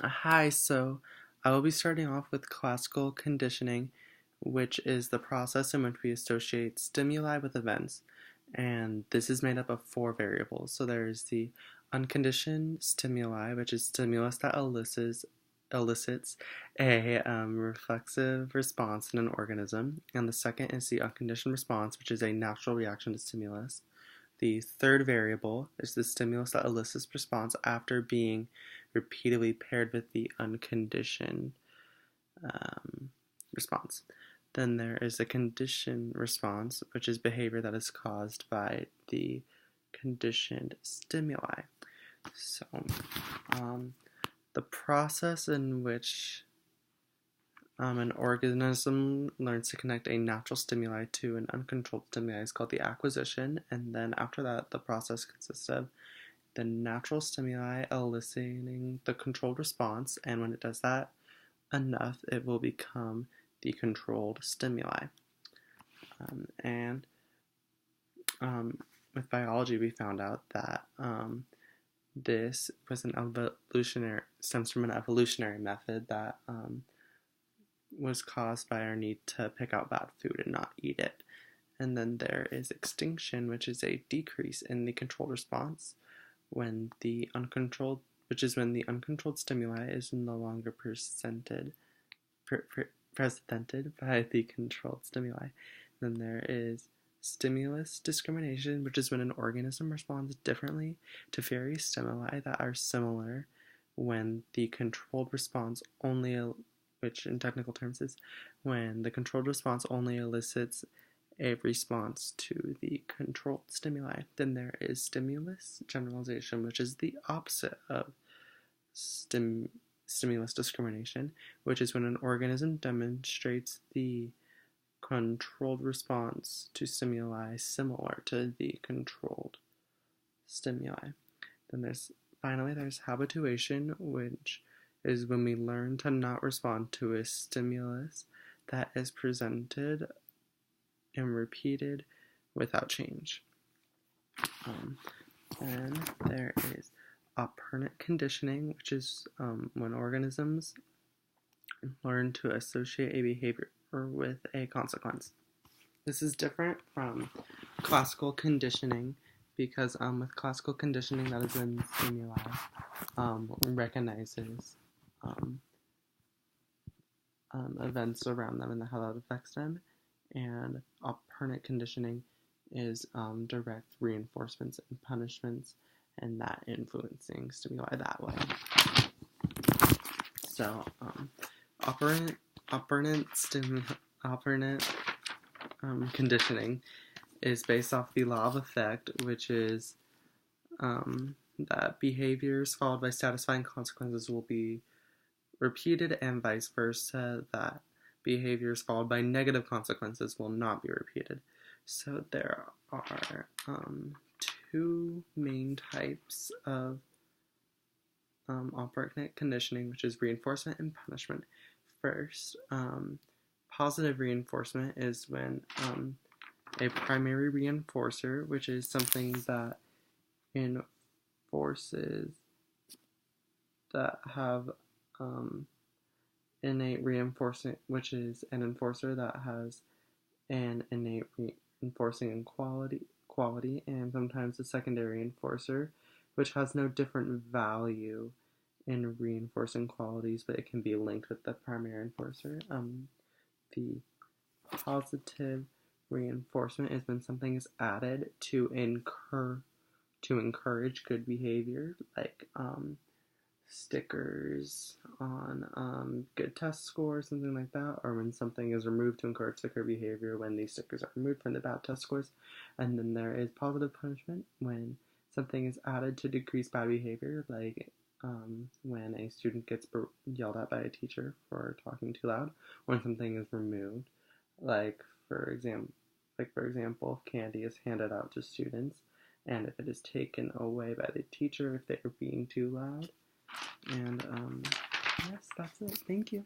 Hi, so I will be starting off with classical conditioning, which is the process in which we associate stimuli with events. And this is made up of four variables. So there's the unconditioned stimuli, which is stimulus that elicits a reflexive response in an organism. And the second is the unconditioned response, which is a natural reaction to stimulus. The third variable is the stimulus that elicits response after being repeatedly paired with the unconditioned response. Then there is a conditioned response, which is behavior that is caused by the conditioned stimuli. So, the process in which an organism learns to connect a natural stimuli to an uncontrolled stimuli is called the acquisition, and then after that, the process consists of the natural stimuli eliciting the controlled response, and when it does that enough, it will become the controlled stimuli. And with biology, we found out that this was stems from an evolutionary method that was caused by our need to pick out bad food and not eat it. And then there is extinction, which is a decrease in the controlled response when the uncontrolled stimuli is no longer presented by the controlled stimuli. Then there is stimulus discrimination, which is when an organism responds differently to various stimuli that are similar when the controlled response only, which in technical terms is when the controlled response only elicits a response to the controlled stimuli. Then there is stimulus generalization, which is the opposite of stimulus discrimination, which is when an organism demonstrates the controlled response to stimuli similar to the controlled stimuli. Then there's habituation, which is when we learn to not respond to a stimulus that is presented and repeated without change. And there is operant conditioning, which is when organisms learn to associate a behavior with a consequence. This is different from classical conditioning because with classical conditioning, that is when stimuli recognizes events around them and how that affects them. And operant conditioning is direct reinforcements and punishments, and that influencing stimuli that way. So, operant conditioning is based off the law of effect, which is that behaviors followed by satisfying consequences will be repeated, and vice versa, that behaviors followed by negative consequences will not be repeated. So there are two main types of operant conditioning, which is reinforcement and punishment. First, positive reinforcement is when a primary reinforcer, which is something that enforces that have innate reinforcement, which is an enforcer that has an innate reinforcing quality, and sometimes a secondary enforcer, which has no different value in reinforcing qualities, but it can be linked with the primary enforcer. The positive reinforcement is when something is added to encourage good behavior, like stickers on good test scores, something like that, or when something is removed to encourage sticker behavior when these stickers are removed from the bad test scores. And then there is positive punishment when something is added to decrease bad behavior, like when a student gets yelled at by a teacher for talking too loud, when something is removed, like for example, if candy is handed out to students, and if it is taken away by the teacher if they are being too loud. And yes, that's it. Thank you.